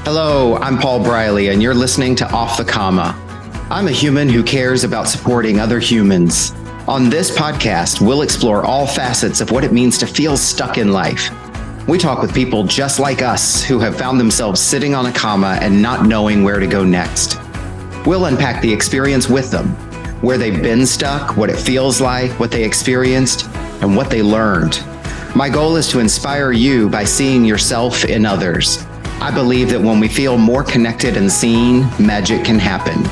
Hello, I'm Paul Briley, and you're listening to Off the Comma. I'm a human who cares about supporting other humans. On this podcast, we'll explore all facets of what it means to feel stuck in life. We talk with people just like us who have found themselves sitting on a comma and not knowing where to go next. We'll unpack the experience with them, where they've been stuck, what it feels like, what they experienced, and what they learned. My goal is to inspire you by seeing yourself in others. I believe that when we feel more connected and seen, magic can happen.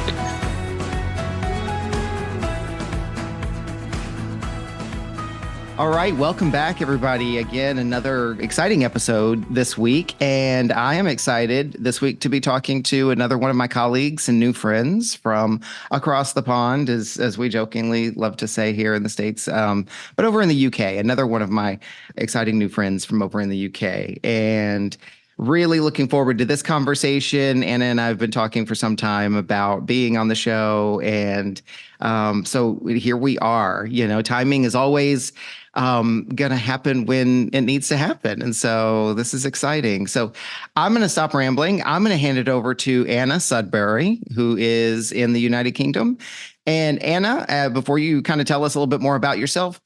All right, welcome back, everybody. Again, another exciting episode this week. And I am excited this week to be talking to another one of my colleagues and new friends from across the pond, as we jokingly love to say here in the States, but over in the UK, another one of my exciting new friends from over in the UK. And really looking forward to this conversation. Anna and I have been talking for some time about being on the show. And so here we are. You know, timing is always going to happen when it needs to happen. And so this is exciting. So I'm going to stop rambling. I'm going to hand it over to Anna Sudbury, who is in the United Kingdom. And Anna, before you kind of tell us a little bit more about yourself,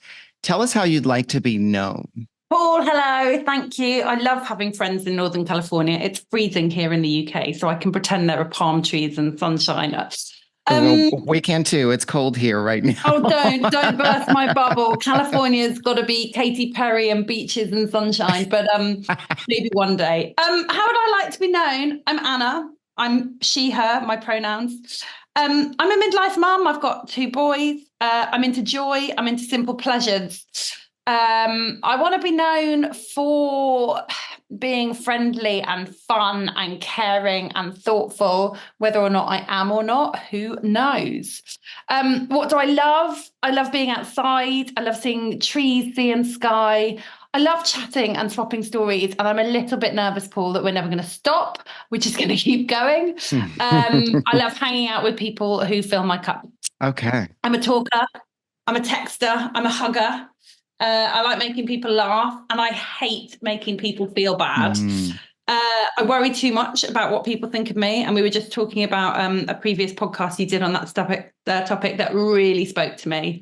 tell us how you'd like to be known. Paul, hello. Thank you. I love having friends in Northern California. It's freezing here in the UK, so I can pretend there are palm trees and sunshine. We can too. It's cold here right now. Oh, don't burst my bubble. California's got to be Katy Perry and beaches and sunshine, but maybe one day. How would I like to be known? I'm Anna. I'm she, her, my pronouns. I'm a midlife mum. I've got 2 boys. I'm into joy. I'm into simple pleasures. I want to be known for being friendly and fun and caring and thoughtful. Whether or not I am or not, who knows? What do I love? I love being outside. I love seeing trees, sea and sky. I love chatting and swapping stories. And I'm a little bit nervous, Paul, that we're never going to stop. We're just going to keep going. I love hanging out with people who fill my cup. Okay. I'm a talker. I'm a texter. I'm a hugger. I like making people laugh, and I hate making people feel bad. I worry too much about what people think of me. And we were just talking about a previous podcast you did on that topic that really spoke to me.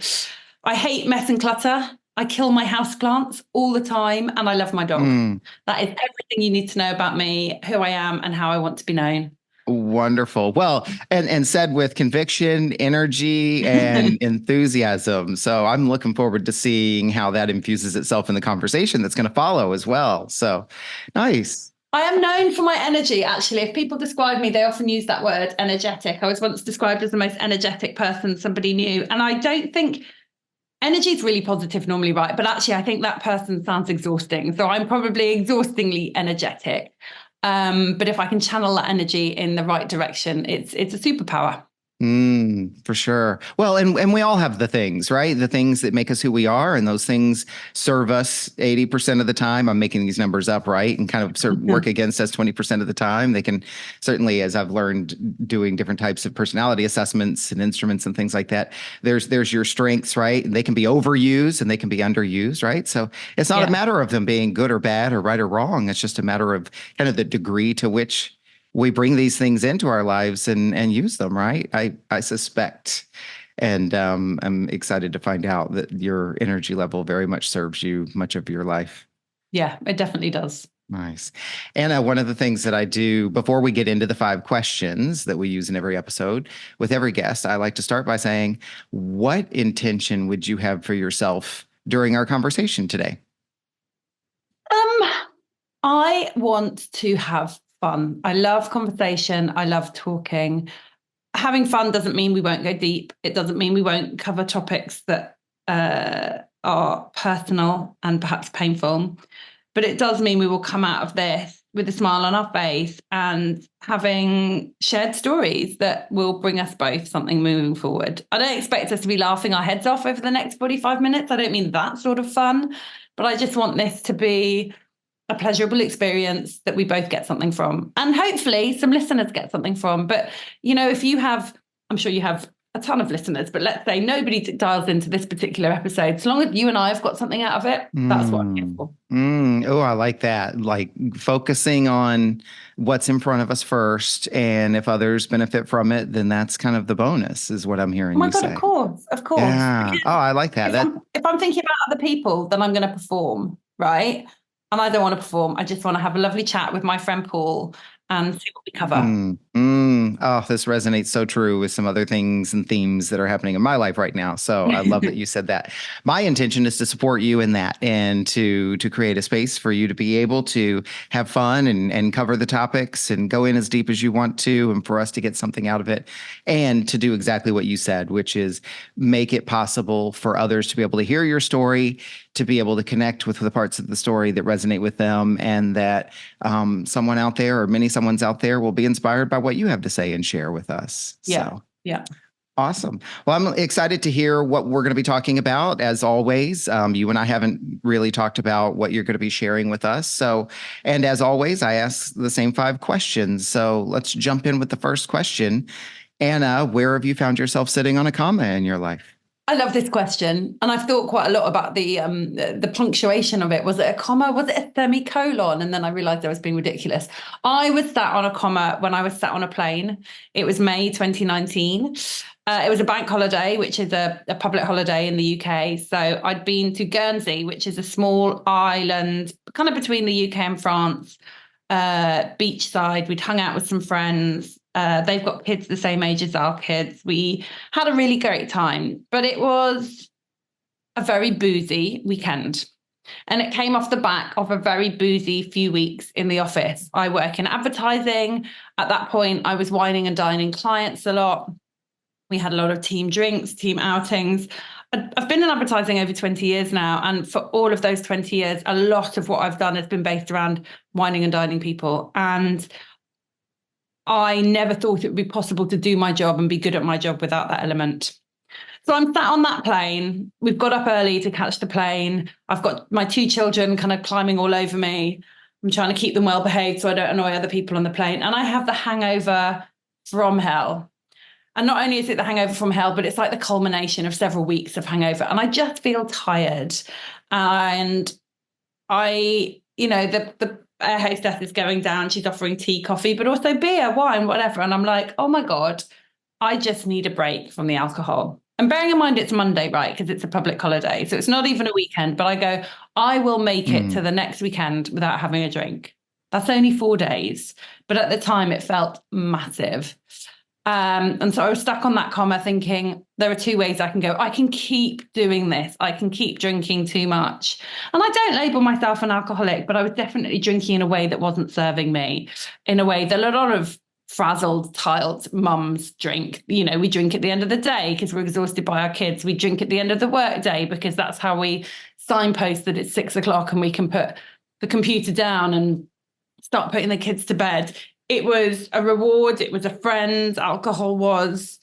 I hate mess and clutter. I kill my houseplants all the time, and I love my dog. That is everything you need to know about me, who I am, and how I want to be known. Wonderful. Well, and said with conviction, energy, and enthusiasm. So I'm looking forward to seeing how that infuses itself in the conversation that's going to follow as well. So nice. I am known for my energy, actually. If people describe me, they often use that word, energetic. I was once described as the most energetic person somebody knew. And I don't think energy is really positive normally, right? But actually, I think that person sounds exhausting. So I'm probably exhaustingly energetic. But if I can channel that energy in the right direction, it's a superpower. For sure. Well, and we all have the things, right? The things that make us who we are, and those things serve us 80% of the time. I'm making these numbers up, right? And kind of work against us 20% of the time. They can certainly, as I've learned doing different types of personality assessments and instruments and things like that, there's your strengths, right? And they can be overused and they can be underused, right? So it's not a matter of them being good or bad or right or wrong. It's just a matter of kind of the degree to which we bring these things into our lives and use them, right? I suspect. And I'm excited to find out that your energy level very much serves you much of your life. Yeah, it definitely does. Nice. Anna, one of the things that I do before we get into the 5 questions that we use in every episode with every guest, I like to start by saying, what intention would you have for yourself during our conversation today? I want to have fun. I love conversation. I love talking. Having fun doesn't mean we won't go deep. It doesn't mean we won't cover topics that are personal and perhaps painful. But it does mean we will come out of this with a smile on our face and having shared stories that will bring us both something moving forward. I don't expect us to be laughing our heads off over the next 45 minutes. I don't mean that sort of fun, but I just want this to be a pleasurable experience that we both get something from, and hopefully some listeners get something from. But, you know, if you have, I'm sure you have a ton of listeners, but let's say nobody dials into this particular episode, as long as you and I have got something out of it, that's what I'm here for. Oh, I like that. Like focusing on what's in front of us first. And if others benefit from it, then that's kind of the bonus, is what I'm Oh hearing my you God, say. of course. Yeah. Oh, I like that. If I'm thinking about other people, then I'm going to perform, right? And I don't want to perform. I just want to have a lovely chat with my friend Paul and see what we cover. Oh, this resonates so true with some other things and themes that are happening in my life right now. So I love that you said that. My intention is to support you in that and to create a space for you to be able to have fun and cover the topics and go in as deep as you want to, and for us to get something out of it, and to do exactly what you said, which is make it possible for others to be able to hear your story, to be able to connect with the parts of the story that resonate with them, and that someone out there, or many someone's out there, will be inspired by what you have to say and share with us. Yeah. So Yeah. awesome. Well, I'm excited to hear what we're going to be talking about. As always, you and I haven't really talked about what you're going to be sharing with us. So, and as always, I ask the same 5 questions. So let's jump in with the first question. Anna, where have you found yourself sitting on a comma in your life? I love this question, and I've thought quite a lot about the punctuation of it. Was it a comma? Was it a semicolon? And then I realised I was being ridiculous. I was sat on a comma when I was sat on a plane. It was May 2019. It was a bank holiday, which is a public holiday in the UK. So I'd been to Guernsey, which is a small island, kind of between the UK and France, beachside. We'd hung out with some friends. They've got kids the same age as our kids. We had a really great time, but it was a very boozy weekend. And it came off the back of a very boozy few weeks in the office. I work in advertising. At that point, I was wining and dining clients a lot. We had a lot of team drinks, team outings. I've been in advertising over 20 years now. And for all of those 20 years, a lot of what I've done has been based around wining and dining people. And I never thought it would be possible to do my job and be good at my job without that element. So I'm sat on that plane. We've got up early to catch the plane. I've got my 2 children kind of climbing all over me. I'm trying to keep them well behaved so I don't annoy other people on the plane. And I have the hangover from hell. And not only is it the hangover from hell, but it's like the culmination of several weeks of hangover. And I just feel tired. And the air hostess is going down. She's offering tea, coffee, but also beer, wine, whatever. And I'm like, oh my God, I just need a break from the alcohol. And bearing in mind, it's Monday, right? Because it's a public holiday. So it's not even a weekend, but I go, I will make it to the next weekend without having a drink. That's only 4 days. But at the time, it felt massive. And so I was stuck on that comma thinking, there are 2 ways I can go. I can keep doing this. I can keep drinking too much. And I don't label myself an alcoholic, but I was definitely drinking in a way that wasn't serving me, in a way that a lot of frazzled, tired mums drink. You know, we drink at the end of the day because we're exhausted by our kids. We drink at the end of the work day because that's how we signpost that it's 6 o'clock and we can put the computer down and start putting the kids to bed. It was a reward. It was a friend. Alcohol was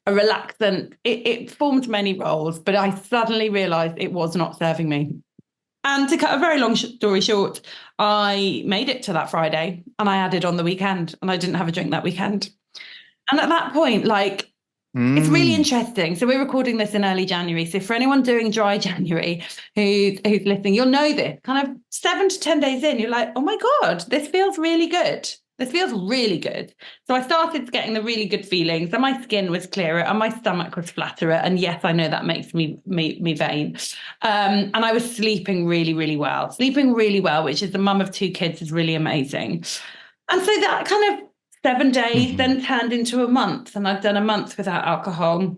a relaxant. It formed many roles, but I suddenly realized it was not serving me. And to cut a very long story short, I made it to that Friday and I added on the weekend, and I didn't have a drink that weekend. And at that point, it's really interesting. So we're recording this in early January. So for anyone doing dry January who's listening, you'll know this. Kind of 7 to 10 days in, you're like, oh my God, this feels really good. This feels really good. So I started getting the really good feelings, and my skin was clearer and my stomach was flatterer. And yes, I know that makes me vain. And I was sleeping really, really well. Sleeping really well, which as the mum of 2 kids is really amazing. And so that kind of 7 days then turned into a month, and I've done a month without alcohol.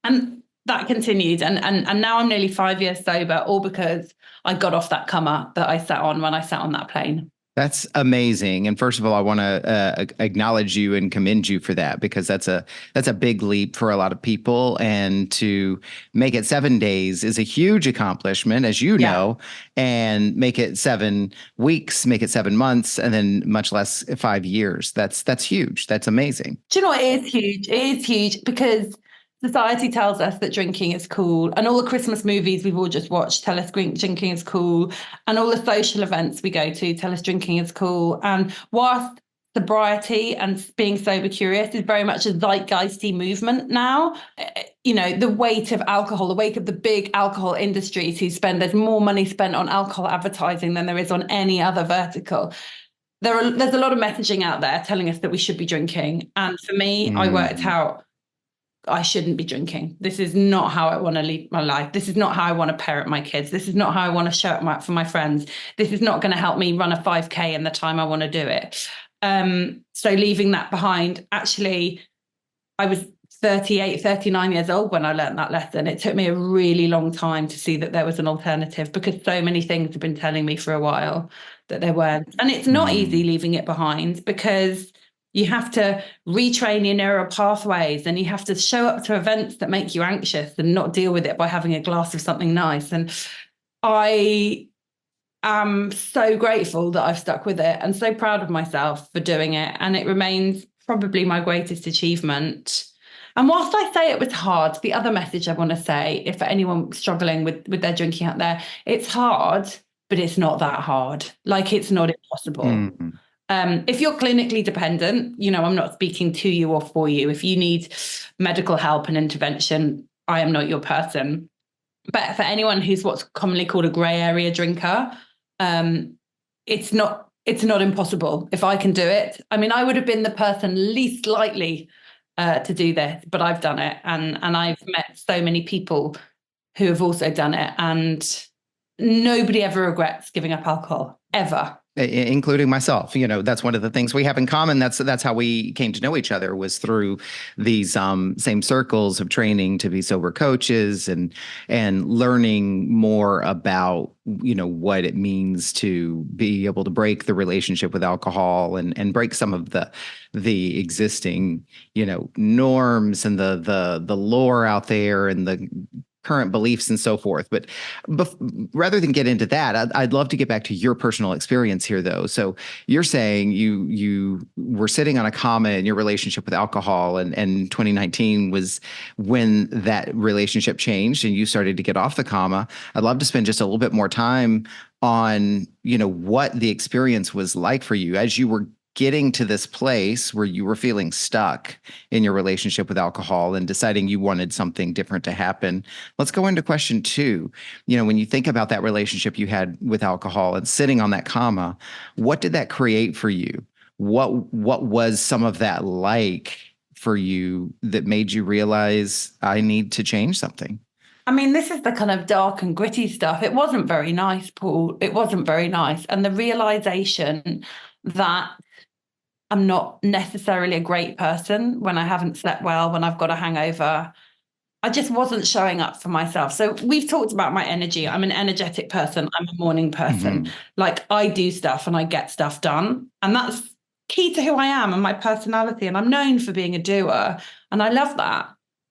And that continued. And now I'm nearly 5 years sober, all because I got off that cummer that I sat on when I sat on that plane. That's amazing. And first of all, I want to acknowledge you and commend you for that, because that's a big leap for a lot of people. And to make it 7 days is a huge accomplishment, as you know, and make it 7 weeks, make it 7 months, and then much less 5 years. That's huge. That's amazing. Do you know what? It is huge. It is huge because society tells us that drinking is cool, and all the Christmas movies we've all just watched tell us drinking is cool, and all the social events we go to tell us drinking is cool. And whilst sobriety and being sober curious is very much a zeitgeisty movement now. You know, the weight of alcohol, the weight of the big alcohol industries there's more money spent on alcohol advertising than there is on any other vertical. There's a lot of messaging out there telling us that we should be drinking. And for me, I worked out I shouldn't be drinking. This is not how I want to lead my life. This is not how I want to parent my kids. This is not how I want to show up for my friends. This is not going to help me run a 5K in the time I want to do it. So leaving that behind, actually, I was 38, 39 years old when I learned that lesson. It took me a really long time to see that there was an alternative, because so many things have been telling me for a while that there weren't. And it's not easy leaving it behind, because you have to retrain your neural pathways, and you have to show up to events that make you anxious and not deal with it by having a glass of something nice. And I am so grateful that I've stuck with it, and so proud of myself for doing it. And it remains probably my greatest achievement. And whilst I say it was hard, the other message I want to say, if for anyone struggling with their drinking out there, it's hard, but it's not that hard. Like, it's not impossible. If you're clinically dependent, you know, I'm not speaking to you or for you. If you need medical help and intervention, I am not your person. But for anyone who's what's commonly called a grey area drinker, it's not impossible. If I can do it, I mean, I would have been the person least likely to do this, but I've done it, and I've met so many people who have also done it, and nobody ever regrets giving up alcohol, ever. Including myself. You know, that's one of the things we have in common. That's how we came to know each other, was through these same circles of training to be sober coaches, and learning more about, you know, what it means to be able to break the relationship with alcohol, and break some of the existing, you know, norms and the lore out there, and the current beliefs and so forth. But rather than get into that, I'd love to get back to your personal experience here, though. So you're saying you were sitting on a comma in your relationship with alcohol, and 2019 was when that relationship changed and you started to get off the comma. I'd love to spend just a little bit more time on, you know, what the experience was like for you as you were getting to this place where you were feeling stuck in your relationship with alcohol and deciding you wanted something different to happen. Let's go into question 2. You know, when you think about that relationship you had with alcohol and sitting on that comma, what did that create for you? What was some of that like for you that made you realize I need to change something? I mean, this is the kind of dark and gritty stuff. It wasn't very nice, Paul. It wasn't very nice. And the realization that I'm not necessarily a great person when I haven't slept well, when I've got a hangover. I just wasn't showing up for myself. So we've talked about my energy. I'm an energetic person. I'm a morning person. Like, I do stuff and I get stuff done. And that's key to who I am and my personality. And I'm known for being a doer. And I love that.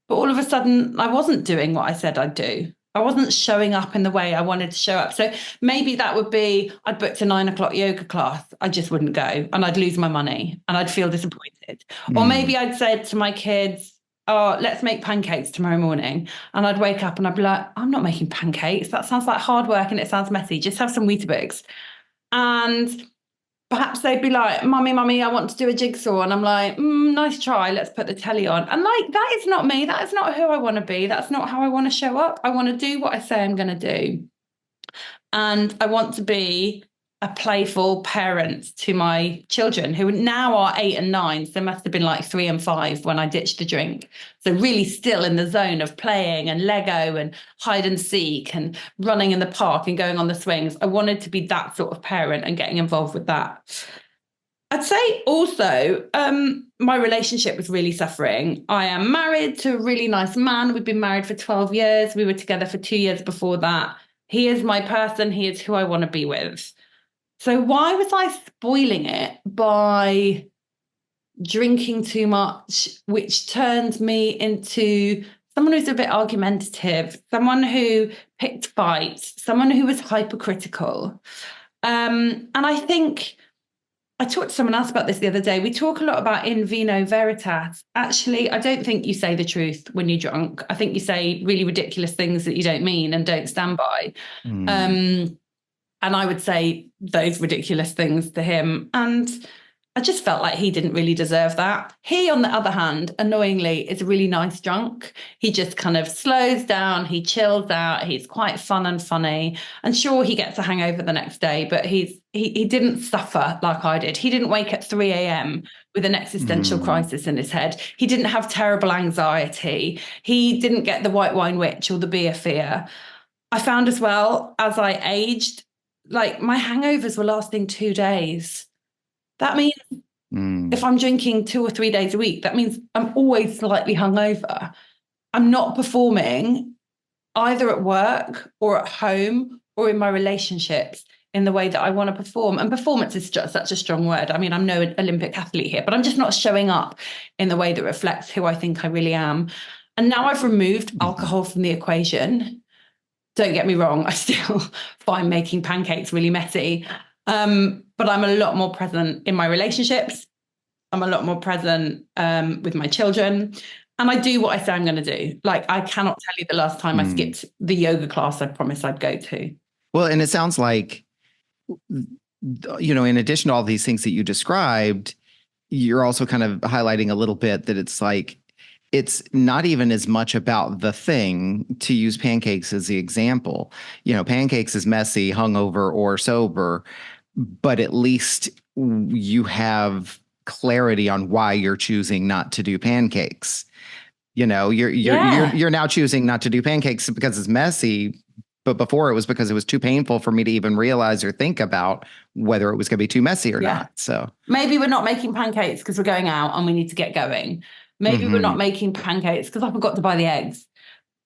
But all of a sudden, I wasn't doing what I said I'd do. I wasn't showing up in the way I wanted to show up. So maybe that would be, I'd booked a 9:00 yoga class. I just wouldn't go, and I'd lose my money and I'd feel disappointed. Or maybe I'd said to my kids, oh, let's make pancakes tomorrow morning. And I'd wake up and I'd be like, I'm not making pancakes. That sounds like hard work and it sounds messy. Just have some Weetabix. And perhaps they'd be like, Mummy, I want to do a jigsaw. And I'm like, nice try. Let's put the telly on. And like, that is not me. That is not who I want to be. That's not how I want to show up. I want to do what I say I'm going to do. And I want to be a playful parent to my children, who now are 8 and 9. So they must have been like 3 and 5 when I ditched the drink. So really still in the zone of playing and Lego and hide and seek and running in the park and going on the swings. I wanted to be that sort of parent and getting involved with that. I'd say also my relationship was really suffering. I am married to a really nice man. We've been married for 12 years. We were together for 2 years before that. He is my person. He is who I want to be with. So why was I spoiling it by drinking too much, which turned me into someone who's a bit argumentative, someone who picked fights, someone who was hypercritical? And I think I talked to someone else about this the other day. We talk a lot about in vino veritas. Actually, I don't think you say the truth when you're drunk. I think you say really ridiculous things that you don't mean and don't stand by. And I would say those ridiculous things to him. And I just felt like he didn't really deserve that. He, on the other hand, annoyingly, is a really nice drunk. He just kind of slows down, he chills out, he's quite fun and funny. And sure, he gets a hangover the next day, but he didn't suffer like I did. He didn't wake at 3 a.m. with an existential crisis in his head. He didn't have terrible anxiety. He didn't get the white wine witch or the beer fear. I found as well, as I aged, like my hangovers were lasting 2 days. That means if I'm drinking 2 or 3 days a week, that means I'm always slightly hungover. I'm not performing either at work or at home or in my relationships in the way that I want to perform. And performance is just such a strong word. I mean, I'm no Olympic athlete here, but I'm just not showing up in the way that reflects who I think I really am. And now I've removed alcohol from the equation. Don't get me wrong, I still find making pancakes really messy. But I'm a lot more present in my relationships. I'm a lot more present with my children. And I do what I say I'm going to do. Like, I cannot tell you the last time I skipped the yoga class I promised I'd go to. Well, and it sounds like, in addition to all these things that you described, you're also kind of highlighting a little bit that it's like, it's not even as much about the thing, to use pancakes as the example. Pancakes is messy, hungover, or sober, but at least you have clarity on why you're choosing not to do pancakes. You're now choosing not to do pancakes because it's messy, but before it was because it was too painful for me to even realize or think about whether it was going to be too messy or not. So maybe we're not making pancakes because we're going out and we need to get going. Maybe we're not making pancakes because I forgot to buy the eggs.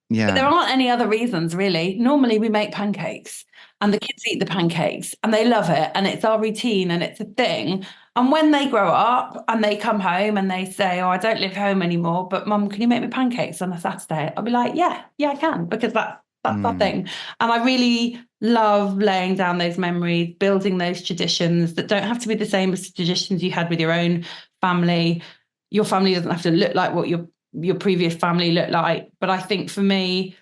Yeah. But there aren't any other reasons, really. Normally we make pancakes and the kids eat the pancakes and they love it. And it's our routine and it's a thing. And when they grow up and they come home and they say, oh, I don't live home anymore, but Mum, can you make me pancakes on a Saturday? I'll be like, yeah, I can, because that's our thing. And I really love laying down those memories, building those traditions that don't have to be the same as the traditions you had with your own family. Your family doesn't have to look like what your previous family looked like. But I think for me,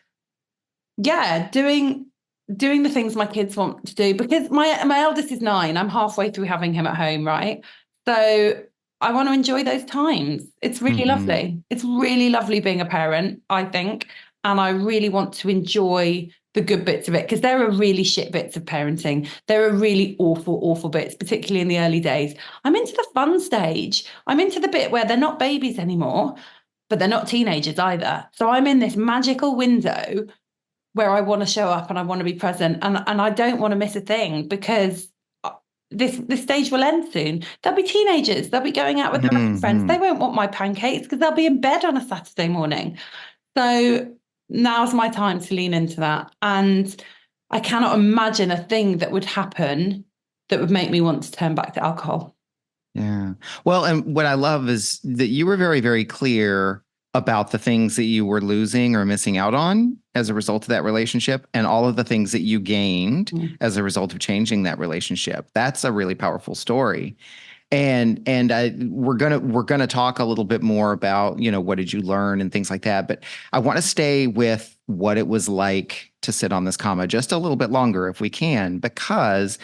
doing the things my kids want to do, because my eldest is 9. I'm halfway through having him at home, right? So I want to enjoy those times. It's really lovely. It's really lovely being a parent, I think. And I really want to enjoy the good bits of it, because there are really shit bits of parenting. There are really awful, awful bits, particularly in the early days. I'm into the fun stage. I'm into the bit where they're not babies anymore, but they're not teenagers either. So I'm in this magical window where I want to show up and I want to be present. And I don't want to miss a thing, because this stage will end soon. They'll be teenagers. They'll be going out with their friends. They won't want my pancakes because they'll be in bed on a Saturday morning. So now's my time to lean into that. And I cannot imagine a thing that would happen that would make me want to turn back to alcohol. Yeah. Well, and what I love is that you were very, very clear about the things that you were losing or missing out on as a result of that relationship, and all of the things that you gained as a result of changing that relationship. That's a really powerful story. And we're gonna talk a little bit more about, what did you learn and things like that. But I want to stay with what it was like to sit on this comma just a little bit longer, if we can, because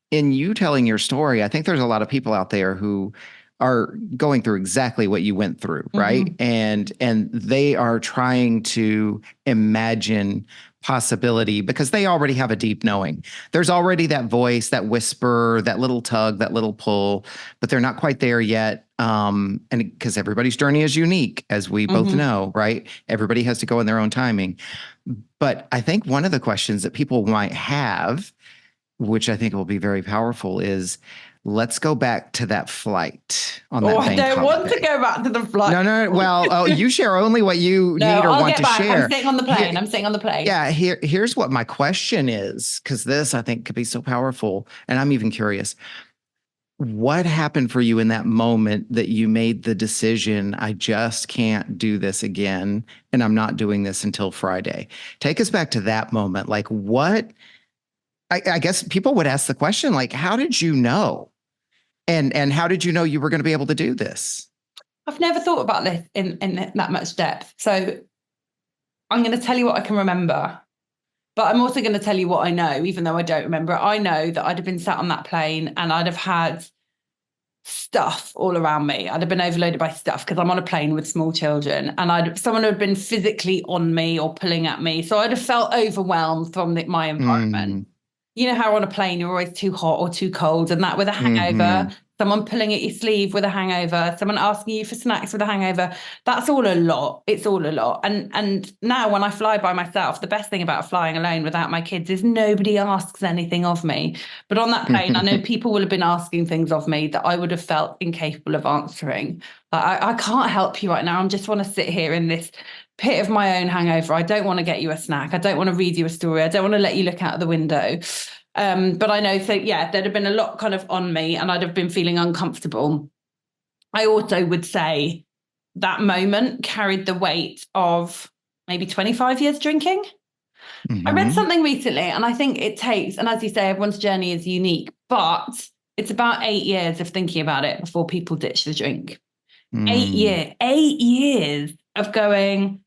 in you telling your story, I think there's a lot of people out there who are going through exactly what you went through, right? And they are trying to imagine possibility because they already have a deep knowing. There's already that voice, that whisper, that little tug, that little pull, but they're not quite there yet. And because everybody's journey is unique, as we both know, right? Everybody has to go in their own timing. But I think one of the questions that people might have, which I think will be very powerful, is let's go back to that flight on that bank holiday. I don't want to go back to the flight. No. Well, you share only what you need or want to share. I'm sitting on the plane. Yeah. Here's what my question is, because this I think could be so powerful, and I'm even curious. What happened for you in that moment that you made the decision, I just can't do this again, and I'm not doing this until Friday? Take us back to that moment. Like, what? I guess people would ask the question, like, how did you know? And how did you know you were going to be able to do this? I've never thought about this in that much depth. So I'm going to tell you what I can remember, but I'm also going to tell you what I know, even though I don't remember. I know that I'd have been sat on that plane and I'd have had stuff all around me. I'd have been overloaded by stuff because I'm on a plane with small children, and someone had been physically on me or pulling at me. So I'd have felt overwhelmed from my environment. Mm, You know how on a plane you're always too hot or too cold, and that with a hangover, hmm someone pulling at your sleeve with a hangover, someone asking you for snacks with a hangover, that's all a lot. It's all a lot. And now when I fly by myself, the best thing about flying alone without my kids is nobody asks anything of me. But on that plane, I know people will have been asking things of me that I would have felt incapable of answering. Like, I can't help you right now. I just want to sit here in this pit of my own hangover. I don't want to get you a snack. I don't want to read you a story. I don't want to let you look out of the window. But I know, so yeah, there'd have been a lot kind of on me, and I'd have been feeling uncomfortable. I also would say that moment carried the weight of maybe 25 years drinking. I read hmm something recently, and I think it takes, and as you say, everyone's journey is unique, but it's about 8 years of thinking about it before people ditch the drink. mm 8 years of going,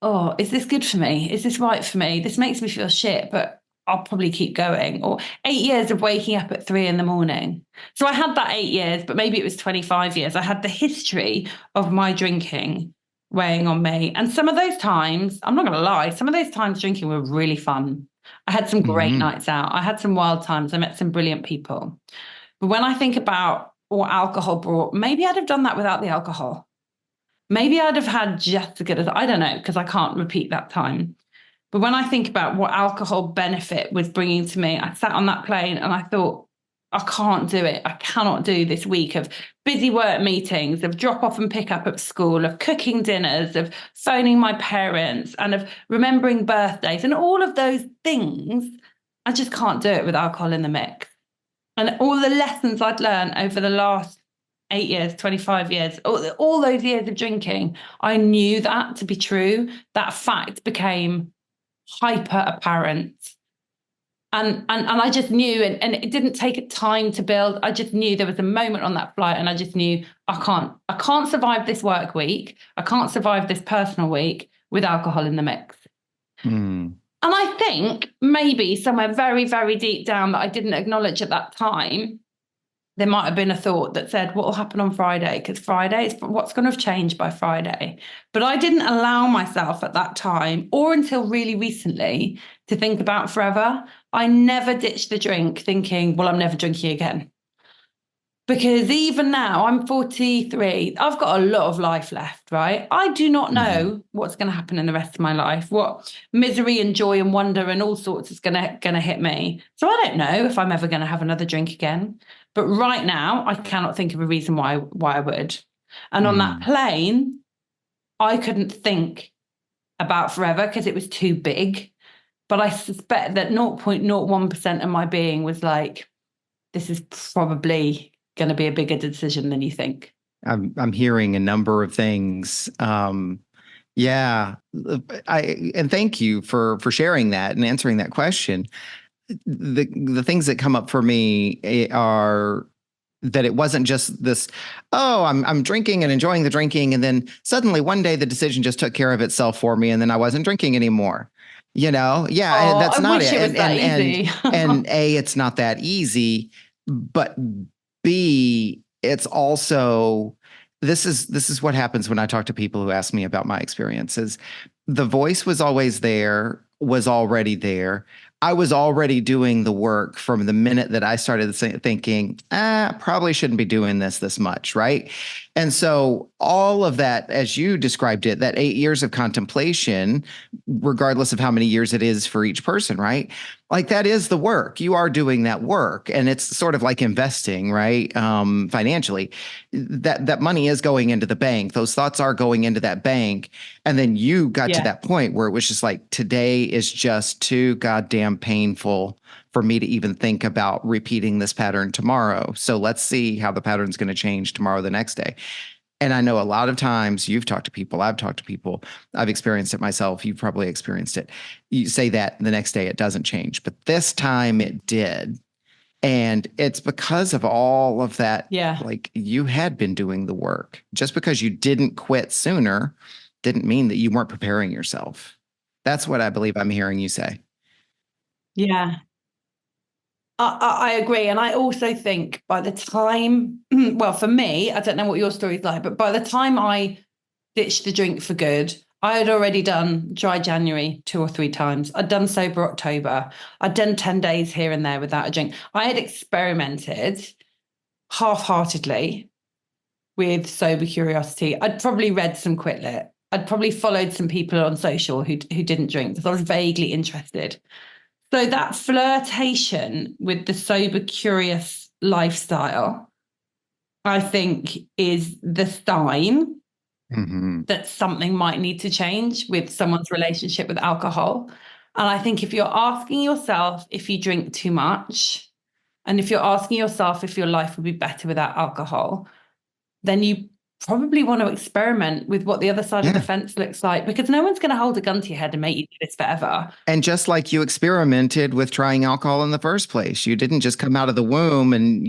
oh, is this good for me? Is this right for me? This makes me feel shit, but I'll probably keep going. Or 8 years of waking up at 3 a.m. So I had that 8 years, but maybe it was 25 years. I had the history of my drinking weighing on me. And some of those times, I'm not going to lie, some of those times drinking were really fun. I had some great hmm nights out. I had some wild times. I met some brilliant people. But when I think about what alcohol brought, maybe I'd have done that without the alcohol. Maybe I'd have had just as good as, I don't know, because I can't repeat that time. But when I think about what alcohol benefit was bringing to me, I sat on that plane and I thought, I can't do it. I cannot do this week of busy work meetings, of drop off and pick up at school, of cooking dinners, of phoning my parents, and of remembering birthdays and all of those things. I just can't do it with alcohol in the mix. And all the lessons I'd learned over the last 8 years, 25 years, all those years of drinking, I knew that to be true. That fact became hyper apparent. And I just knew, and it didn't take time to build. I just knew there was a moment on that flight, and I just knew I can't survive this work week. I can't survive this personal week with alcohol in the mix. mm And I think maybe somewhere very, very deep down that I didn't acknowledge at that time, there might have been a thought that said, what will happen on Friday? Because Friday is what's going to have changed by Friday. But I didn't allow myself at that time, or until really recently, to think about forever. I never ditched the drink thinking, well, I'm never drinking again. Because even now, I'm 43, I've got a lot of life left, right? I do not hmm know what's going to happen in the rest of my life, what misery and joy and wonder and all sorts is going to hit me. So I don't know if I'm ever going to have another drink again. But right now, I cannot think of a reason why I would. And on that mm plane, I couldn't think about forever because it was too big. But I suspect that 0.01% of my being was like, this is probably going to be a bigger decision than you think. I'm hearing a number of things. Yeah, and thank you for sharing that and answering that question. The things that come up for me are that it wasn't just this, oh, I'm drinking and enjoying the drinking, and then suddenly one day the decision just took care of itself for me, and then I wasn't drinking anymore. Yeah, Oh, that's I not wish it. it was And that and and easy. and A, it's not that easy, but B, it's also this is what happens when I talk to people who ask me about my experiences. The voice was always there, was already there. I was already doing the work from the minute that I started thinking, probably shouldn't be doing this much, right? And so all of that, as you described it, that 8 years of contemplation, regardless of how many years it is for each person, right? Like that is the work. You are doing that work, and it's sort of like investing, right? Financially, that money is going into the bank. Those thoughts are going into that bank, and then you got to Yeah. that point where it was just like, today is just too goddamn painful for me to even think about repeating this pattern tomorrow. So let's see how the pattern's going to change tomorrow, the next day. And I know a lot of times you've talked to people, I've talked to people, I've experienced it myself. You've probably experienced it. You say that the next day it doesn't change, but this time it did. And it's because of all of that. Yeah. Like, you had been doing the work. Just because you didn't quit sooner didn't mean that you weren't preparing yourself. That's what I believe I'm hearing you say. Yeah. I agree. And I also think by the time, well, for me, I don't know what your story's like, but by the time I ditched the drink for good, I had already done dry January 2 or 3 times. I'd done sober October. I'd done 10 days here and there without a drink. I had experimented half-heartedly with sober curiosity. I'd probably read some Quit Lit. I'd probably followed some people on social who didn't drink because I was vaguely interested. So that flirtation with the sober curious lifestyle, I think, is the sign that something might need to change with someone's relationship with alcohol. And I think if you're asking yourself if you drink too much, and if you're asking yourself if your life would be better without alcohol, then you probably want to experiment with what the other side of the fence looks like, because no one's going to hold a gun to your head and make you do this forever. And just like you experimented with trying alcohol in the first place, you didn't just come out of the womb and,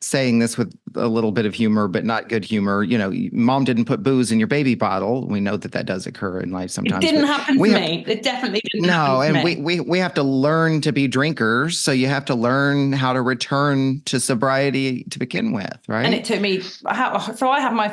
saying this with a little bit of humor, but not good humor. Mom didn't put booze in your baby bottle. We know that does occur in life sometimes. It didn't happen to me. It definitely didn't happen to me. No, and we have to learn to be drinkers. So you have to learn how to return to sobriety to begin with, right? And it took me, I had my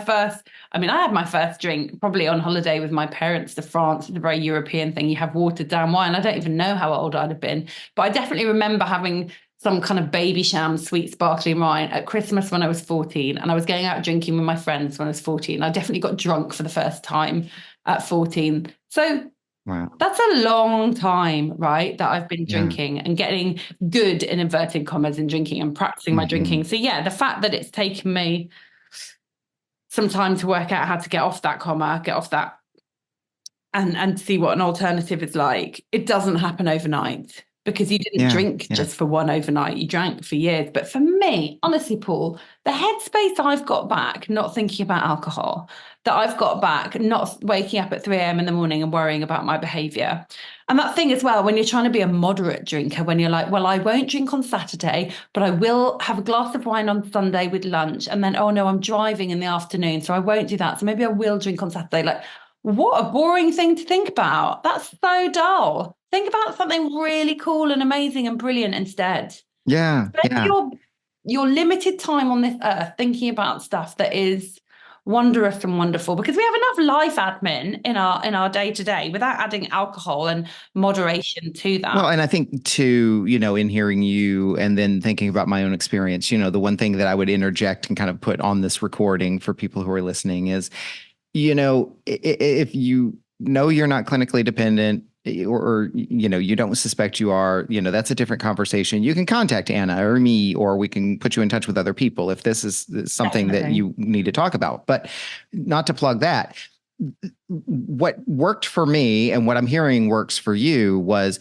first drink probably on holiday with my parents to France. It's a very European thing. You have watered down wine. I don't even know how old I'd have been, but I definitely remember having some kind of baby sham sweet sparkling wine at Christmas when I was 14. And I was going out drinking with my friends when I was 14. I definitely got drunk for the first time at 14. So wow, that's a long time, right? That I've been drinking and getting good, in inverted commas, in drinking and practicing my drinking. So yeah, the fact that it's taken me some time to work out how to get off that and see what an alternative is like. It doesn't happen overnight. Because you didn't drink just for one overnight, you drank for years. But for me, honestly, Paul, the headspace I've got back, not thinking about alcohol, that I've got back, not waking up at 3 a.m. in the morning and worrying about my behavior. And that thing as well, when you're trying to be a moderate drinker, when you're like, well, I won't drink on Saturday, but I will have a glass of wine on Sunday with lunch. And then, oh no, I'm driving in the afternoon, so I won't do that. So maybe I will drink on Saturday. Like, what a boring thing to think about. That's so dull. Think about something really cool and amazing and brilliant instead. Yeah. Spend your limited time on this earth thinking about stuff that is wondrous and wonderful, because we have enough life admin in our day-to-day without adding alcohol and moderation to that. Well, and I think too, in hearing you and then thinking about my own experience, the one thing that I would interject and kind of put on this recording for people who are listening is, if you're not clinically dependent, or you don't suspect you are, that's a different conversation. You can contact Anna or me, or we can put you in touch with other people if this is something that you need to talk about. But not to plug that. What worked for me and what I'm hearing works for you was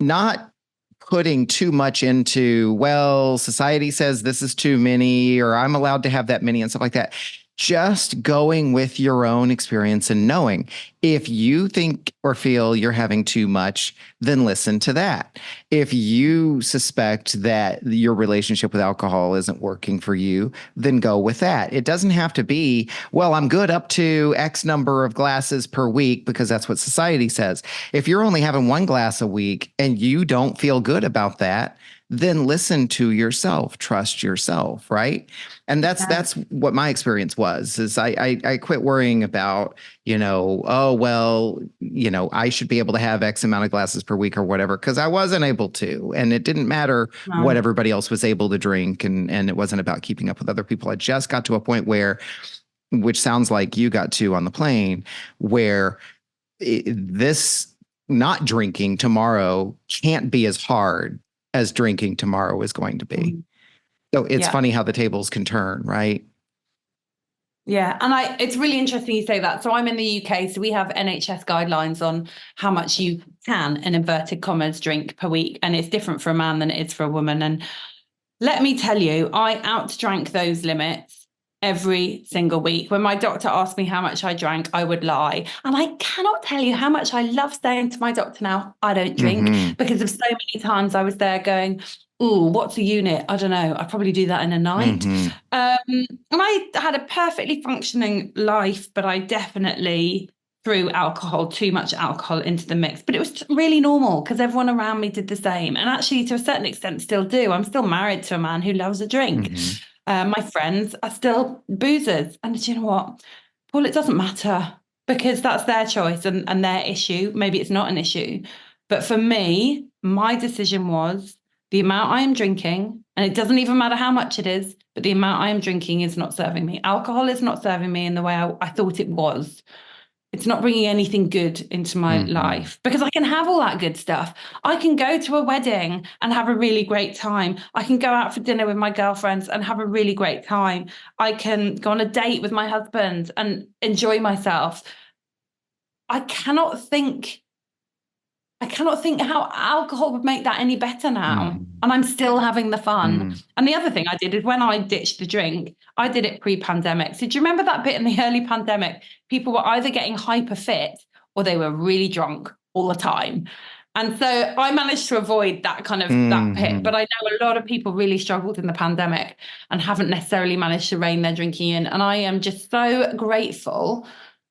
not putting too much into, well, society says this is too many, or I'm allowed to have that many and stuff like that. Just going with your own experience and knowing if you think or feel you're having too much, then listen to that. If you suspect that your relationship with alcohol isn't working for you, then go with that. It doesn't have to be, well, I'm good up to X number of glasses per week because that's what society says. If you're only having 1 glass a week and you don't feel good about that, then listen to yourself, trust yourself, right? And that's what my experience was, is I quit worrying about, I should be able to have X amount of glasses per week or whatever, because I wasn't able to. And it didn't matter what everybody else was able to drink. And it wasn't about keeping up with other people. I just got to a point where, which sounds like you got to on the plane, where this not drinking tomorrow can't be as hard as drinking tomorrow is going to be. So it's funny how the tables can turn, right? Yeah. And it's really interesting you say that. So I'm in the UK, so we have NHS guidelines on how much you can, in inverted commas, drink per week. And it's different for a man than it is for a woman. And let me tell you, I outdrank those limits every single week. When my doctor asked me how much I drank, I would lie. And I cannot tell you how much I love saying to my doctor now, I don't drink, because of so many times I was there going, ooh, what's a unit? I don't know. I probably do that in a night. And I had a perfectly functioning life, but I definitely threw alcohol, too much alcohol into the mix, but it was really normal because everyone around me did the same. And actually, to a certain extent, still do. I'm still married to a man who loves a drink. My friends are still boozers. And do you know what? Well, it doesn't matter because that's their choice and their issue. Maybe it's not an issue. But for me, my decision was the amount I am drinking, and it doesn't even matter how much it is, but the amount I am drinking is not serving me. Alcohol is not serving me in the way I thought it was. It's not bringing anything good into my life because I can have all that good stuff. I can go to a wedding and have a really great time. I can go out for dinner with my girlfriends and have a really great time. I can go on a date with my husband and enjoy myself. I cannot think how alcohol would make that any better now. And I'm still having the fun. And the other thing I did is when I ditched the drink, I did it pre-pandemic. So do you remember that bit in the early pandemic? People were either getting hyper fit or they were really drunk all the time. And so I managed to avoid that kind of that pit. But I know a lot of people really struggled in the pandemic and haven't necessarily managed to rein their drinking in. And I am just so grateful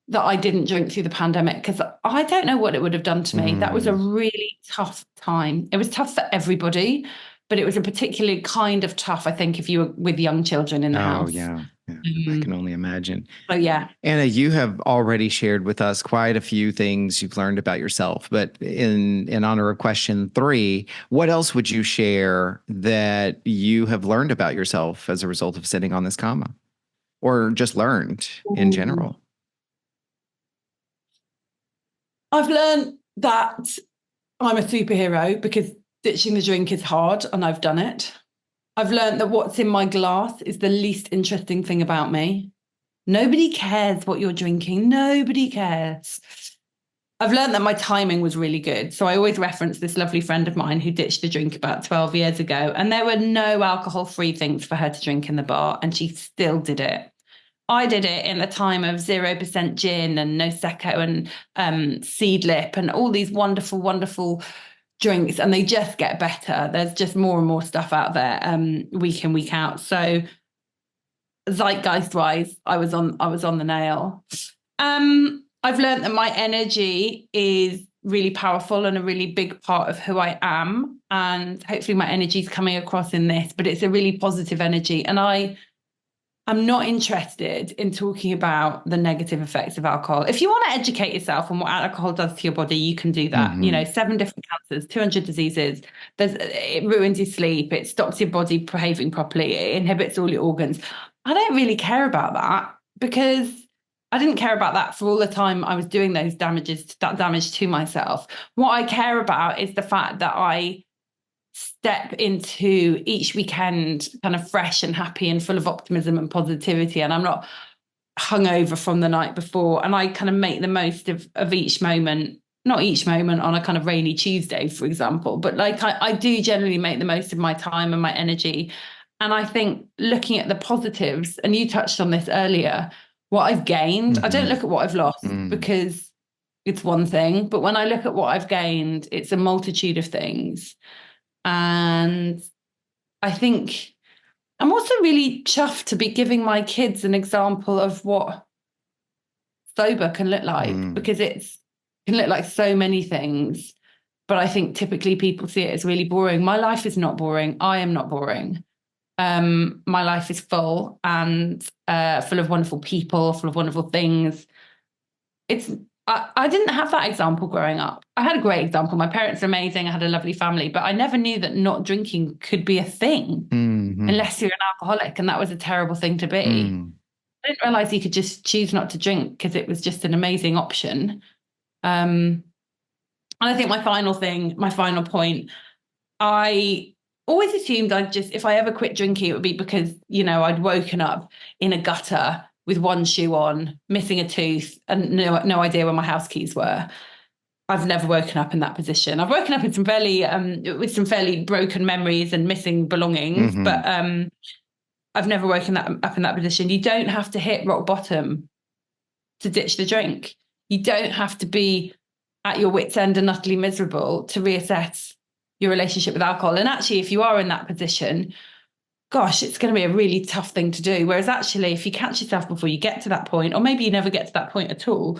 that I didn't drink through the pandemic because I don't know what it would have done to me. That was a really tough time. It was tough for everybody, but it was a particularly kind of tough, I think, if you were with young children in the house. Oh, yeah. I can only imagine. So, yeah. Anna, you have already shared with us quite a few things you've learned about yourself, but in honor of question 3, what else would you share that you have learned about yourself as a result of sitting on this comma or just learned in general? I've learned that I'm a superhero because ditching the drink is hard and I've done it. I've learned that what's in my glass is the least interesting thing about me. Nobody cares what you're drinking. Nobody cares. I've learned that my timing was really good. So I always reference this lovely friend of mine who ditched the drink about 12 years ago, and there were no alcohol-free things for her to drink in the bar, and she still did it. I did it in the time of 0% gin and Prosecco and seed lip and all these wonderful, wonderful drinks, and they just get better. There's just more and more stuff out there week in, week out. So zeitgeist-wise, I was on the nail. I've learned that my energy is really powerful and a really big part of who I am, and hopefully my energy is coming across in this, but it's a really positive energy, and I'm not interested in talking about the negative effects of alcohol. If you want to educate yourself on what alcohol does to your body, you can do that. 7 different cancers, 200 diseases. It ruins your sleep. It stops your body behaving properly. It inhibits all your organs. I don't really care about that because I didn't care about that for all the time I was doing that damage to myself. What I care about is the fact that I step into each weekend kind of fresh and happy and full of optimism and positivity, and I'm not hungover from the night before, and I kind of make the most of each moment, not each moment on a kind of rainy Tuesday, for example, but like I do generally make the most of my time and my energy. And I think looking at the positives, and you touched on this earlier, what I've gained, I don't look at what I've lost because it's one thing, but when I look at what I've gained, it's a multitude of things. And I think I'm also really chuffed to be giving my kids an example of what sober can look like, because it can look like so many things. But I think typically people see it as really boring. My life is not boring. I am not boring. My life is full and full of wonderful people, full of wonderful things. I didn't have that example growing up. I had a great example. My parents are amazing. I had a lovely family, but I never knew that not drinking could be a thing unless you're an alcoholic, and that was a terrible thing to be. I didn't realize you could just choose not to drink because it was just an amazing option. And I think my final point, I always assumed if I ever quit drinking, it would be because, I'd woken up in a gutter with one shoe on, missing a tooth, and no idea where my house keys were. I've never woken up in that position. I've woken up in with some fairly broken memories and missing belongings, but I've never woken up in that position. You don't have to hit rock bottom to ditch the drink. You don't have to be at your wit's end and utterly miserable to reassess your relationship with alcohol. And actually, if you are in that position, gosh, it's going to be a really tough thing to do. Whereas actually, if you catch yourself before you get to that point, or maybe you never get to that point at all,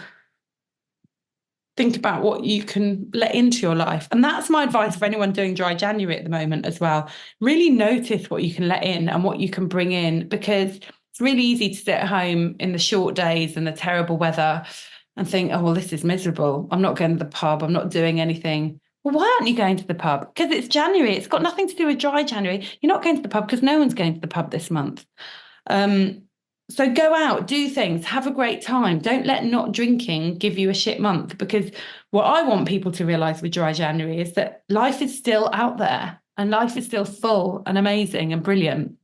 think about what you can let into your life. And that's my advice for anyone doing dry January at the moment as well. Really notice what you can let in and what you can bring in, because it's really easy to sit at home in the short days and the terrible weather and think, oh, well, this is miserable. I'm not going to the pub. I'm not doing anything. Well, why aren't you going to the pub? Because it's January. It's got nothing to do with dry January. You're not going to the pub because no one's going to the pub this month. So go out, do things, have a great time. Don't let not drinking give you a shit month, because what I want people to realize with dry January is that life is still out there and life is still full and amazing and brilliant.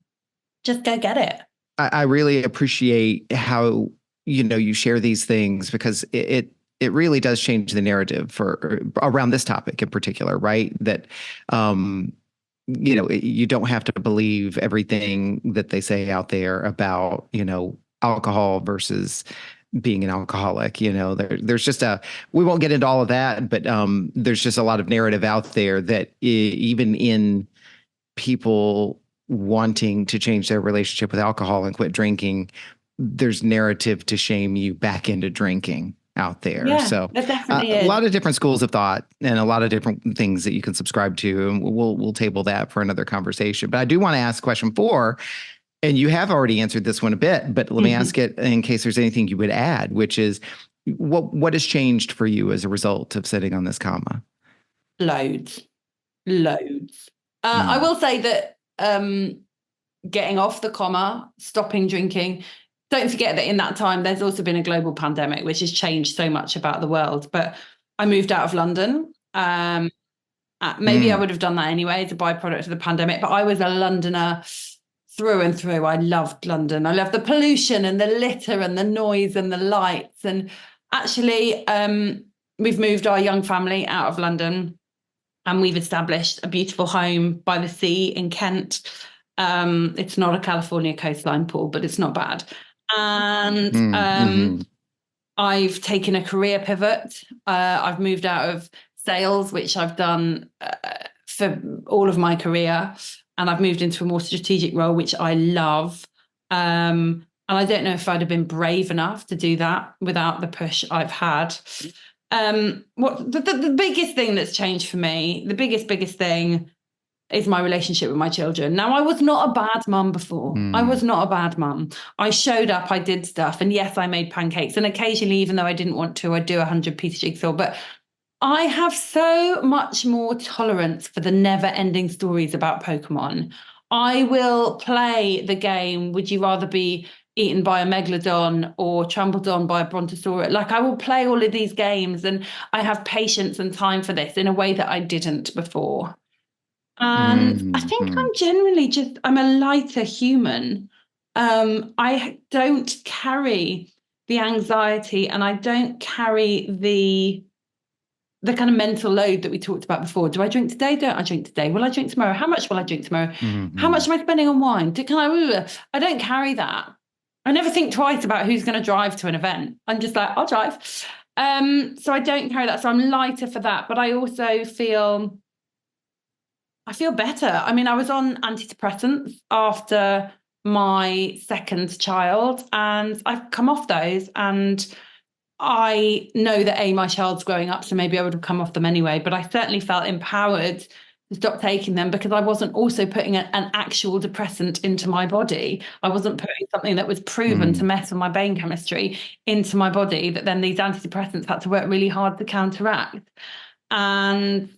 Just go get it. I really appreciate how, you share these things, because it really does change the narrative for around this topic in particular, right? That, you don't have to believe everything that they say out there about, alcohol versus being an alcoholic. There's just we won't get into all of that, but there's just a lot of narrative out there that even in people wanting to change their relationship with alcohol and quit drinking, there's narrative to shame you back into drinking out there. Yeah, So there definitely a is. lot of different schools of thought and a lot of different things that you can subscribe to. And we'll table that for another conversation. But I do want to ask question 4, and you have already answered this one a bit, but let me ask it in case there's anything you would add, which is what has changed for you as a result of sitting on this comma? Loads. I will say that getting off the comma, stopping drinking. Don't forget that in that time, there's also been a global pandemic, which has changed so much about the world. But I moved out of London. Maybe I would have done that anyway as a byproduct of the pandemic, but I was a Londoner through and through. I loved London. I loved the pollution and the litter and the noise and the lights. And actually, we've moved our young family out of London, and we've established a beautiful home by the sea in Kent. It's not a California coastline, Paul, but it's not bad. And I've taken a career pivot. I've moved out of sales, which I've done for all of my career, and I've moved into a more strategic role, which I love. And I don't know if I'd have been brave enough to do that without the push I've had. What the biggest thing that's changed for me, the biggest thing, is my relationship with my children. Now, I was not a bad mum before. I was not a bad mum. I showed up, I did stuff, and yes, I made pancakes. And occasionally, even though I didn't want to, I'd do 100-piece jigsaw. But I have so much more tolerance for the never-ending stories about Pokemon. I will play the game, would you rather be eaten by a megalodon or trampled on by a brontosaurus? Like, I will play all of these games, and I have patience and time for this in a way that I didn't before. And I think I'm generally I'm a lighter human. I don't carry the anxiety, and I don't carry the kind of mental load that we talked about before. Do I drink today? Don't I drink today? Will I drink tomorrow? How much will I drink tomorrow? How much am I spending on wine? I don't carry that. I never think twice about who's going to drive to an event. I'm just like, I'll drive. So I don't carry that. So I'm lighter for that. But I also feel better. I mean, I was on antidepressants after my second child, and I've come off those. And I know that my child's growing up, so maybe I would have come off them anyway. But I certainly felt empowered to stop taking them, because I wasn't also putting an actual depressant into my body. I wasn't putting something that was proven to mess with my brain chemistry into my body, that then these antidepressants had to work really hard to counteract. And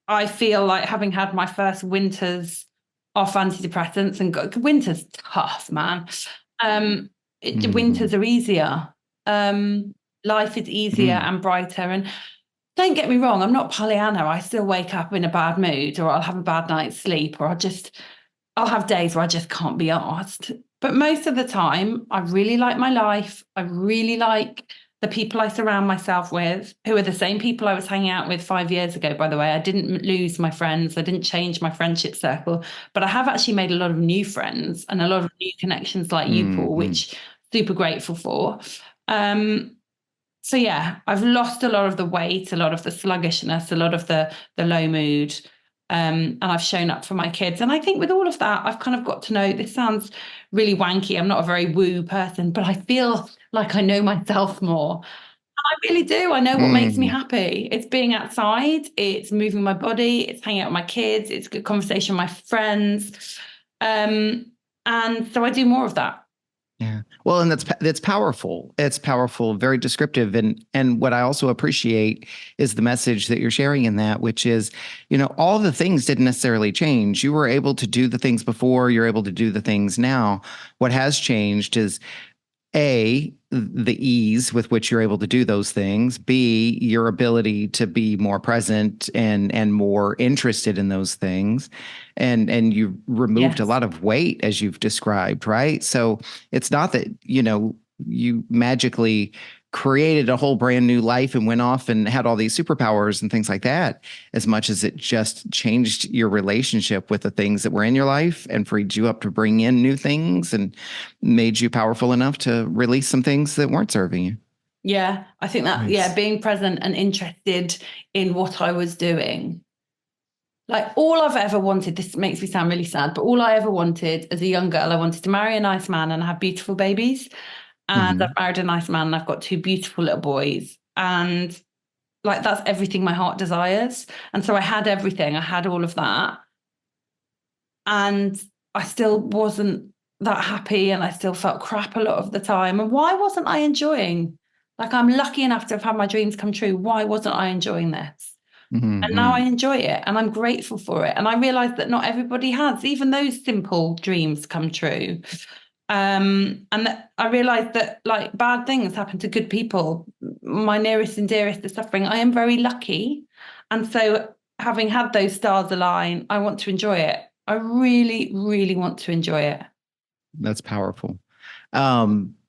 I feel like, having had my first winters off antidepressants, and winter's tough, man. Winters are easier. Life is easier and brighter. And don't get me wrong, I'm not Pollyanna. I still wake up in a bad mood, or I'll have a bad night's sleep, or I'll have days where I just can't be asked. But most of the time, I really like my life. I really like the people I surround myself with, who are the same people I was hanging out with 5 years ago, by the way. I didn't lose my friends. I didn't change my friendship circle, but I have actually made a lot of new friends and a lot of new connections like you, Paul, which I'm super grateful for. So yeah, I've lost a lot of the weight, a lot of the sluggishness, a lot of the low mood. And I've shown up for my kids. And I think with all of that, I've kind of got to know, this sounds really wanky, I'm not a very woo person, but I feel like I know myself more. I really do. I know what makes me Mm, happy. It's being outside, it's moving my body, it's hanging out with my kids, it's good conversation with my friends. And so I do more of that. yeah. Well, and that's powerful. It's powerful, very descriptive. And what I also appreciate is the message that you're sharing in that, which is, all the things didn't necessarily change. You were able to do the things before, you're able to do the things now. What has changed is the ease with which you're able to do those things, B, your ability to be more present and more interested in those things. And you removed a Yes. lot of weight as you've described, right? So it's not that, you magically created a whole brand new life and went off and had all these superpowers and things like that, as much as it just changed your relationship with the things that were in your life and freed you up to bring in new things and made you powerful enough to release some things that weren't serving you. Yeah, I think that, yeah, Nice. being present and interested in what I was doing. Like all I've ever wanted, this makes me sound really sad, but all I ever wanted as a young girl, I wanted to marry a nice man and have beautiful babies. And I've Hmm. married a nice man and I've got two beautiful little boys. And like that's everything my heart desires. And so I had everything, I had all of that. And I still wasn't that happy and I still felt crap a lot of the time. And why wasn't I enjoying? Like I'm lucky enough to have had my dreams come true. Why wasn't I enjoying this? And now I Hmm. enjoy it and I'm grateful for it. And I realize that not everybody has, even those simple dreams come true. And that I realized that like bad things happen to good people. My nearest and dearest are suffering. I am very lucky. And so having had those stars align, I want to enjoy it. I really, really want to enjoy it. That's powerful.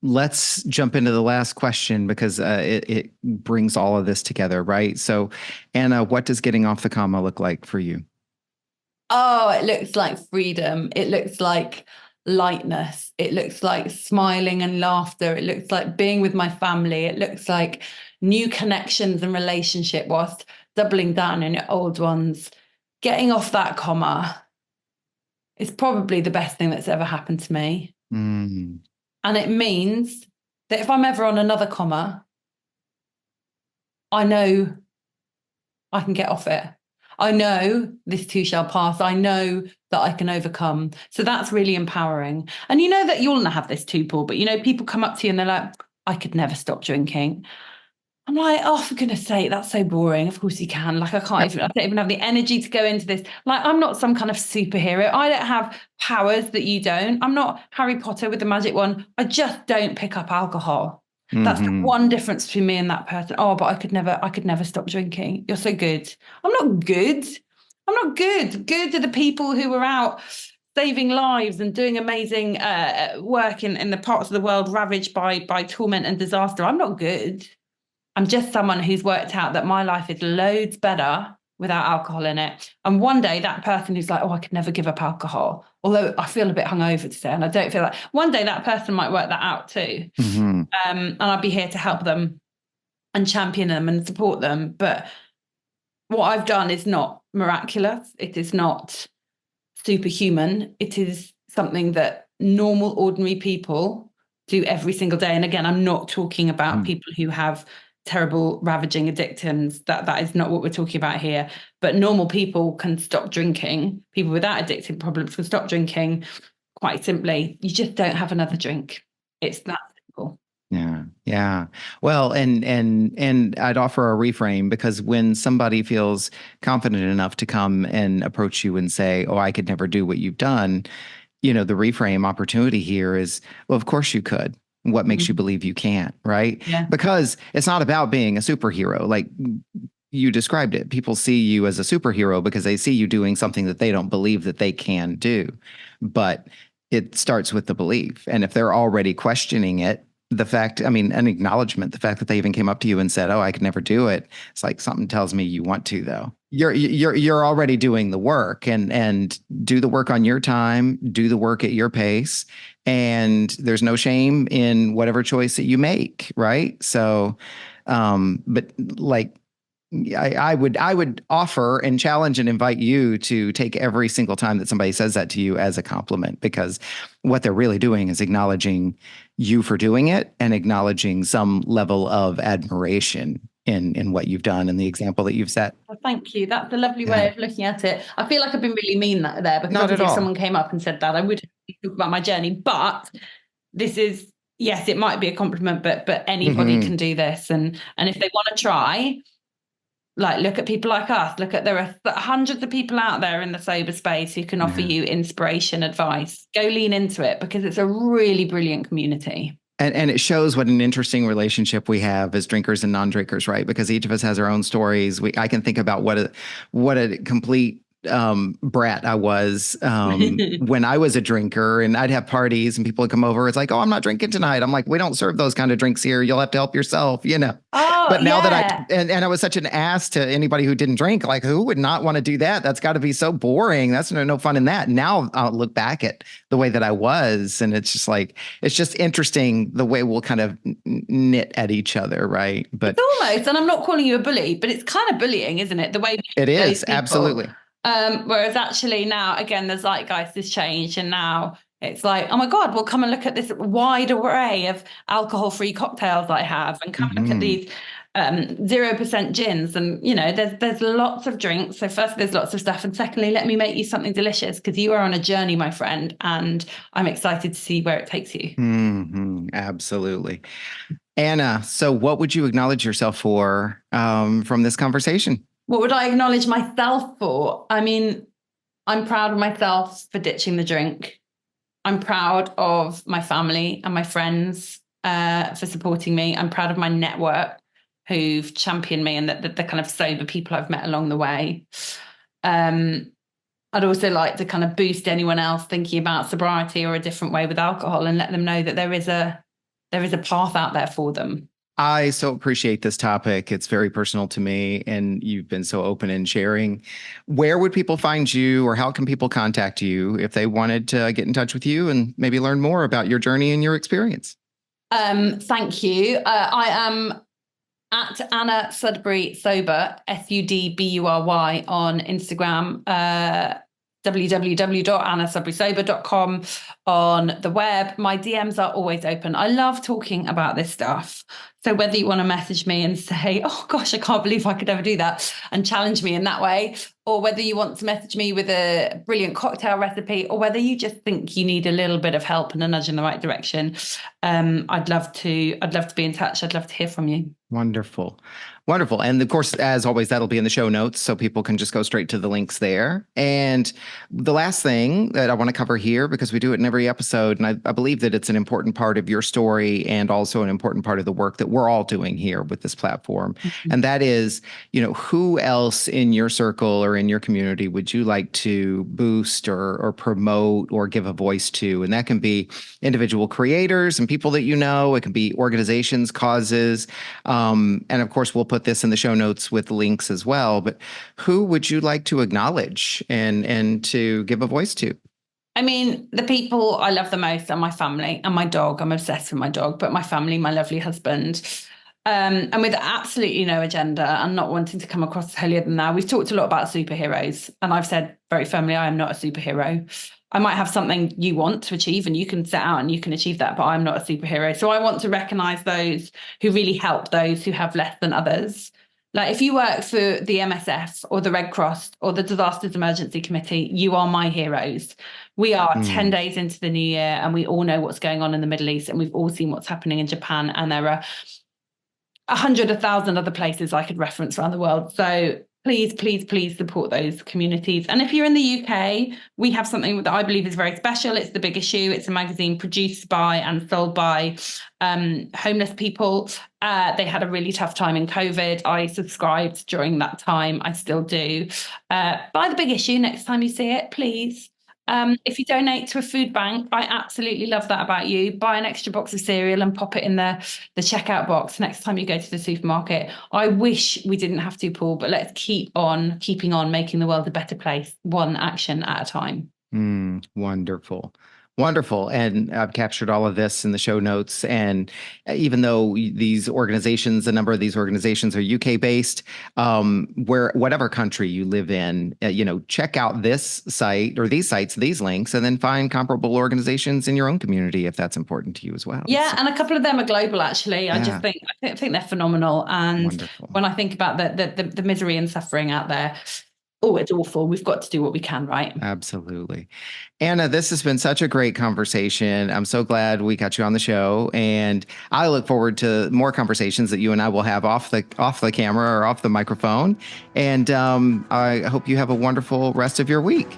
Let's jump into the last question because it brings all of this together, right? So, Anna, what does getting off the comma look like for you? Oh, it looks like freedom. It looks like lightness. It looks like smiling and laughter. It looks like being with my family. It looks like new connections and relationship whilst doubling down on your old ones. Getting off that comma is probably the best thing that's ever happened to me. Mm, And it means that if I'm ever on another comma, I know I can get off it. I know this too shall pass. I know that I can overcome. So that's really empowering. And you know that you'll have this too, Paul, but people come up to you and they're like, I could never stop drinking. I'm like, oh, for goodness sake, that's so boring. Of course you can. Like, I don't even have the energy to go into this. Like, I'm not some kind of superhero. I don't have powers that you don't. I'm not Harry Potter with the magic wand. I just don't pick up alcohol. That's the hmm. one difference between me and that person. Oh, but I could never stop drinking. You're so good. I'm not good. I'm not good. Good are the people who are out saving lives and doing amazing work in the parts of the world ravaged by torment and disaster. I'm not good. I'm just someone who's worked out that my life is loads better without alcohol in it. And one day, that person who's like, oh, I could never give up alcohol, although I feel a bit hungover today and I don't feel like, one day that person might work that out too. Hmm. And I'll be here to help them and champion them and support them. But what I've done is not miraculous, it is not superhuman, it is something that normal, ordinary people do every single day. And again, I'm not talking about people who have terrible, ravaging addictions. That is not what we're talking about here. But normal people can stop drinking. People without addictive problems can stop drinking quite simply. You just don't have another drink. It's that simple. Yeah, yeah. Well, and I'd offer a reframe because when somebody feels confident enough to come and approach you and say, "Oh, I could never do what you've done," the reframe opportunity here is, well, of course you could. What makes you Mm. believe you can't, right? Yeah. Because it's not about being a superhero. Like you described it. People see you as a superhero because they see you doing something that they don't believe that they can do. But it starts with the belief. And if they're already questioning it, an acknowledgement, the fact that they even came up to you and said, "Oh, I could never do it." It's like something tells me you want to, though. You're already doing the work and do the work on your time, do the work at your pace, and there's no shame in whatever choice that you make, right? So, but like I would offer and challenge and invite you to take every single time that somebody says that to you as a compliment, because what they're really doing is acknowledging you for doing it and acknowledging some level of admiration in what you've done and the example that you've set. Well, thank you. That's a lovely way Yeah, of looking at it. I feel like I've been really mean there, because not at obviously if all. someone came up and said that, I would talk about my journey. But this is, yes, it might be a compliment, but anybody Mhm. can do this. And if they want to try, like, look at people like us. There are hundreds of people out there in the sober space who can offer Yeah. you inspiration, advice. Go lean into it, because it's a really brilliant community. And it shows what an interesting relationship we have as drinkers and non-drinkers, right? Because each of us has our own stories. I can think about what a complete brat I was when I was a drinker, and I'd have parties and people would come over. It's like, oh, I'm not drinking tonight. I'm like, we don't serve those kind of drinks here. You'll have to help yourself, you know. Oh, But now that yeah. and I was such an ass to anybody who didn't drink, like who would not want to do that? That's got to be so boring. That's no fun in that. Now I'll look back at the way that I was, and it's just like, it's just interesting the way we'll kind of knit at each other, right? But It's almost, and I'm not calling you a bully, but it's kind of bullying, isn't it? The way we it treat those is people. absolutely. Whereas actually now, again, the zeitgeist has changed, and now it's like, oh my God, well, come and look at this wide array of alcohol-free cocktails I have, and come look at Mhm. these 0% gins, and there's lots of drinks. So first, there's lots of stuff, and secondly, let me make you something delicious, because you are on a journey, my friend, and I'm excited to see where it takes you. Absolutely. Anna, so what would you acknowledge yourself for from this conversation? What would I acknowledge myself for? I mean, I'm proud of myself for ditching the drink. I'm proud of my family and my friends for supporting me. I'm proud of my network who've championed me, and the kind of sober people I've met along the way. Um, I'd also like to kind of boost anyone else thinking about sobriety or a different way with alcohol, and let them know that there is a path out there for them. I so appreciate this topic. It's very personal to me, and you've been so open in sharing. Where would people find you, or how can people contact you if they wanted to get in touch with you and maybe learn more about your journey and your experience? Thank you. I am at Anna Sudbury Sober, Sudbury, on Instagram, www.annasudburysober.com on the web. My DMs are always open. I love talking about this stuff. So whether you want to message me and say, oh gosh, I can't believe I could ever do that, and challenge me in that way, or whether you want to message me with a brilliant cocktail recipe, or whether you just think you need a little bit of help and a nudge in the right direction, I'd love to be in touch. I'd love to hear from you. Wonderful. Wonderful. And of course, as always, that'll be in the show notes, so people can just go straight to the links there. And the last thing that I want to cover here, because we do it in every episode, and I believe that it's an important part of your story and also an important part of the work that we're all doing here with this platform. Mm-hmm. And that is, who else in your circle or in your community would you like to boost or promote or give a voice to? And that can be individual creators and people that you know. It can be organizations, causes. And of course, we'll put this in the show notes with links as well. But who would you like to acknowledge and to give a voice to? I mean, the people I love the most are my family and my dog. I'm obsessed with my dog, but my family, my lovely husband. And with absolutely no agenda and not wanting to come across as holier than thou. We've talked a lot about superheroes, and I've said very firmly, I am not a superhero. I might have something you want to achieve, and you can set out and you can achieve that, but I'm not a superhero. So I want to recognize those who really help those who have less than others. Like, if you work for the MSF or the Red Cross or the Disasters Emergency Committee, you are my heroes. We are 10 days into the new year, and we all know what's going on in the Middle East, and we've all seen what's happening in Japan, and there are 100,000 other places I could reference around the world. So please, please, please support those communities. And if you're in the UK, we have something that I believe is very special. It's The Big Issue. It's a magazine produced by and sold by homeless people. They had a really tough time in COVID. I subscribed during that time. I still do. Buy The Big Issue next time you see it, please. If you donate to a food bank, I absolutely love that about you. Buy an extra box of cereal and pop it in the checkout box next time you go to the supermarket. I wish we didn't have to, Paul, but let's keep on keeping on making the world a better place, one action at a time. Wonderful. Wonderful. And I've captured all of this in the show notes. And even though these organizations, a number of these organizations are UK based, where whatever country you live in, check out this site or these sites, these links, and then find comparable organizations in your own community if that's important to you as well. Yeah, and a couple of them are global, actually. I just think they're phenomenal. And wonderful. When I think about the misery and suffering out there, oh, it's awful. We've got to do what we can, right? Absolutely. Anna, this has been such a great conversation. I'm so glad we got you on the show, and I look forward to more conversations that you and I will have off the camera or off the microphone. And I hope you have a wonderful rest of your week.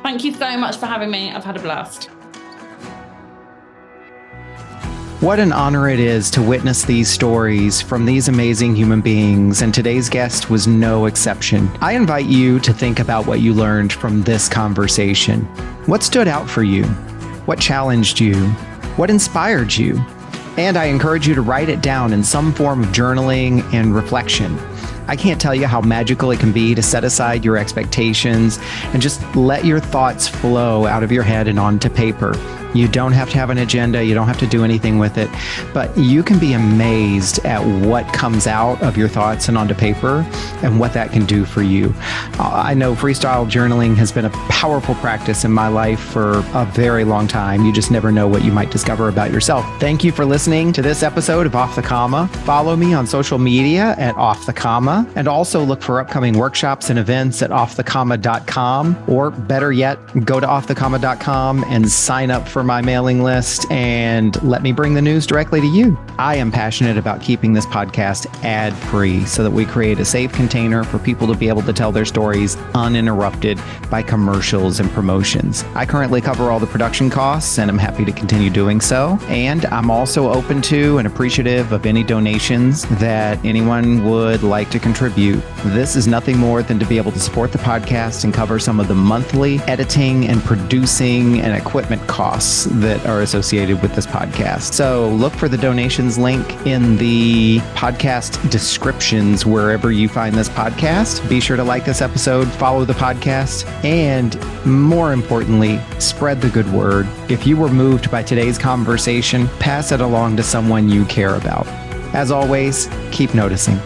Thank you so much for having me. I've had a blast. What an honor it is to witness these stories from these amazing human beings, and today's guest was no exception. I invite you to think about what you learned from this conversation. What stood out for you? What challenged you? What inspired you? And I encourage you to write it down in some form of journaling and reflection. I can't tell you how magical it can be to set aside your expectations and just let your thoughts flow out of your head and onto paper. You don't have to have an agenda. You don't have to do anything with it, but you can be amazed at what comes out of your thoughts and onto paper and what that can do for you. I know freestyle journaling has been a powerful practice in my life for a very long time. You just never know what you might discover about yourself. Thank you for listening to this episode of Off the Comma. Follow me on social media at Off the Comma, and also look for upcoming workshops and events at offthecomma.com, or better yet, go to offthecomma.com and sign up for my mailing list and let me bring the news directly to you. I am passionate about keeping this podcast ad-free so that we create a safe container for people to be able to tell their stories uninterrupted by commercials and promotions. I currently cover all the production costs, and I'm happy to continue doing so. And I'm also open to and appreciative of any donations that anyone would like to contribute. This is nothing more than to be able to support the podcast and cover some of the monthly editing and producing and equipment costs that are associated with this podcast. So look for the donations link in the podcast descriptions wherever you find this podcast. Be sure to like this episode, follow the podcast, and more importantly, spread the good word. If you were moved by today's conversation, pass it along to someone you care about. As always, keep noticing.